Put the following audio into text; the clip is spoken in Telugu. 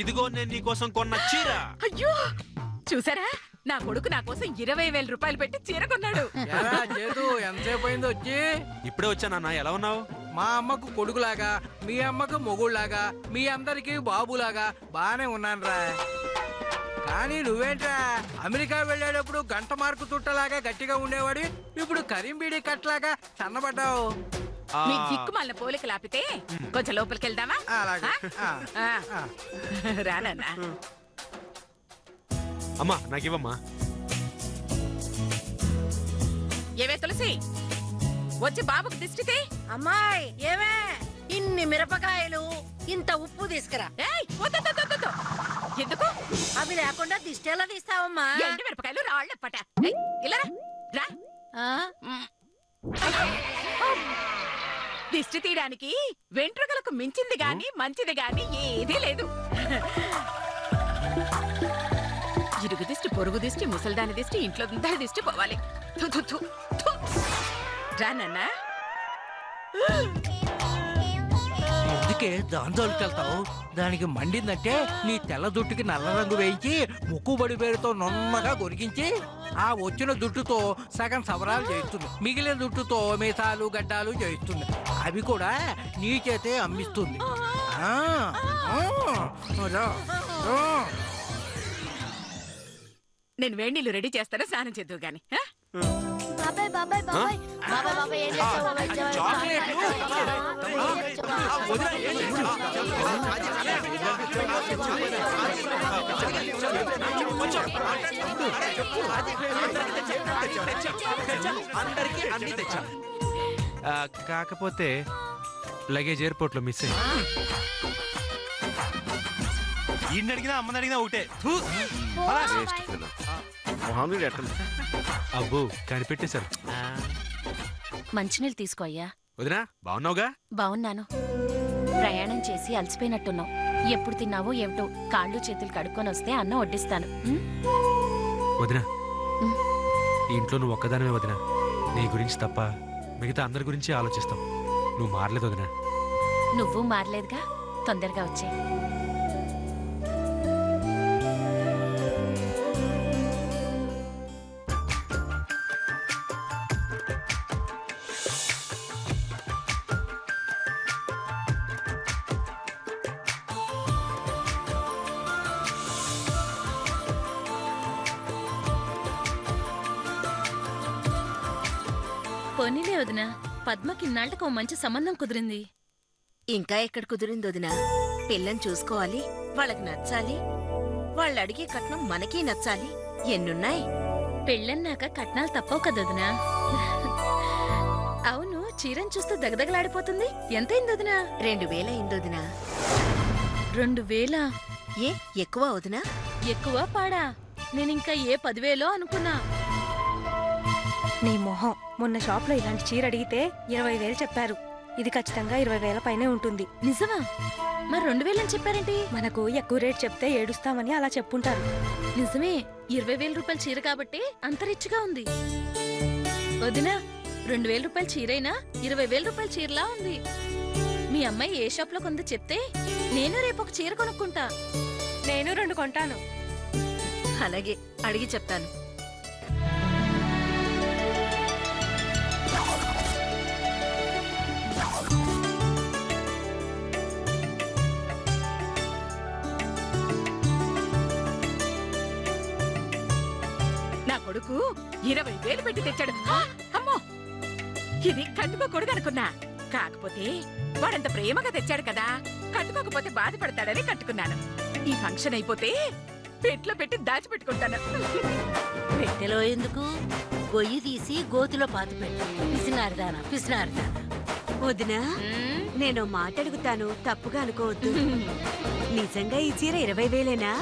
ఇదిగో నేను నీకోసం కొన్న చీర. అయ్యో చూసారా, నా కొడుకు నా కోసం 20,000 రూపాయలు పెట్టి చీర కొన్నాడు. ఎంతసేపు అయింది వచ్చి? ఇప్పుడే వచ్చానన్నా. ఎలా ఉన్నావు? మా అమ్మకు కొడుకులాగా, మీ అమ్మకు మొగుళ్లాగా, మీ అందరికి బాబులాగా బానే ఉన్నానురా. కానీ నువ్వేంట్రా అమెరికా వెళ్ళేటప్పుడు గంట మార్కు తుట్టలాగా గట్టిగా ఉండేవాడు, ఇప్పుడు కరీంబీడి కట్లాగా సన్నబడ్డావు. మీ దిక్కుమాలిన పోలిక లాపితే కొంచెం లోపలికి వెళ్దామా? రానన్నా. అమ్మా నాకివ్వమ్మా. ఏవే తులసి, వచ్చి బాబుకు దిష్టితే. అమ్మాయి ఏమే, ఇన్ని మిరపకాయలు ఇంత ఉప్పు తీసుకురా. ఎందుకు? అవి లేకుండా దిష్టి ఎలా తీస్తావమ్మా? ఎండు మిరపకాయలు రాళ్ళప్పట. ఇలా రా. దిష్టి తీయడానికి వెంట్రుకలకు మించింది గాని మంచిది గాని ఏదీ లేదు. ఇరుగు దిష్టి, పొరుగు దిష్టి, ముసల్దాని దిష్టి, ఇంట్లో దాని దిష్టి పోవాలి. రానన్నా. అందుకే దాంతోకి వెళ్తావు. దానికి మండిందంటే నీ తెల్ల జుట్టుకి నల్ల రంగు వేయించి ముక్కుబడి పేరుతో నున్నగా కొరికించి ఆ వచ్చిన జుట్టుతో సగం సవరాలు చేయిస్తుంది, మిగిలిన జుట్టుతో మీసాలు గడ్డాలు చేయిస్తుంది. అవి కూడా నీ చేతే అమ్మిస్తుంది. నేను వేడి నీళ్ళు రెడీ చేస్తాను, స్నానం చేద్దు గాని. బాబాయ్ బాబాయ్ బాబాయ్ బాబాయ్ బాబాయ్ ఏం చేస్తావు అందరికి అన్ని తెచ్చా. కాకపోతే లగేజ్ ఎయిర్పోర్ట్ లో మిస్ అయ్యి. ఈయన అడిగినా అమ్మని అడిగినా ఒకటే. అబ్బో కనిపెట్టేశారు. మంచినీళ్ళు తీసుకో అయ్యా. వదినా బాగున్నావుగా? బాగున్నాను. ప్రయాణం చేసి అలసిపోయినట్టున్నావు. ఎప్పుడు తిన్నావో ఏమిటో. కాళ్ళు చేతులు కడుక్కొని వస్తే అన్నం వడ్డిస్తాను. వదినా ఈ ఇంట్లో నువ్వు ఒక్కదానివే వదినా. నీ గురించి తప్ప మిగతా అందరి గురించి ఆలోచిస్తావు. నువ్వు మారలేదు వదినా. నువ్వు మారలేదుగా. తొందరగా వచ్చే. పోనీలే వదినా, పద్మకి ఇన్నాళ్లకు మంచి సంబంధం కుదిరింది. ఇంకా ఎక్కడ కుదిరింది వదినా? పిల్లని చూసుకోవాలి, వాళ్ళకి నచ్చాలి, వాళ్ళు అడిగే కట్నం మనకీ నచ్చాలి. ఎన్నున్నాయి? పెళ్ళన్నాక కట్నాలు తప్పవు కదొదినా. అవును, చీరను చూస్తూ దగదగలాడిపోతుంది. ఎంతైంది వదినా? 2,000 అయింది వదినా. 2,000? ఏ ఎక్కువ వదినా? ఎక్కువ పాడా? నేనింకా ఏ 10,000 అనుకున్నా. నీ మొహం, మొన్న షాప్ లో ఇలాంటి చీర అడిగితే 20,000 చెప్పారు. ఇది ఖచ్చితంగా 20,000 పైనే ఉంటుంది. నిజమా? మరి 2,000 అని చెప్పారేంటి? మనకు ఎక్కువ రేట్ చెప్తే ఏడుస్తామని అలా చెప్పుంటారు. నిజమే, 20,000 రూపాయల చీర కాబట్టి అంత రిచ్గా ఉంది. వదినా, 2,000 రూపాయల చీరైనా 20,000 రూపాయల చీరలా ఉంది. మీ అమ్మాయి ఏ షాప్ లో కొందో చెప్తే నేను రేపు ఒక చీర కొనుక్కుంటా. నేను 2 కొంటాను. అలాగే, అడిగి చెప్తాను. కొడుకు 20,000 పెట్టి తెచ్చాడు. అమ్మో, ఇది కట్టుకోకూడదు అనుకున్నా. కాకపోతే వాడంత ప్రేమగా తెచ్చాడు కదా, కట్టుకోకపోతే బాధపడతాడని కట్టుకున్నాను. ఈ ఫంక్షన్ అయిపోతే పెట్లో పెట్టి దాచిపెట్టుకుంటాను. పెట్టెలో ఎందుకు? గొయ్యి తీసి గోతిలో పాతిపెట్టు. పిసినారుదానా పిసినారుదానా. వదినా, నేను మాట అడుగుతాను, తప్పుగా అనుకోవద్దు. నిజంగా ఈ చీర 20,000ఏనా?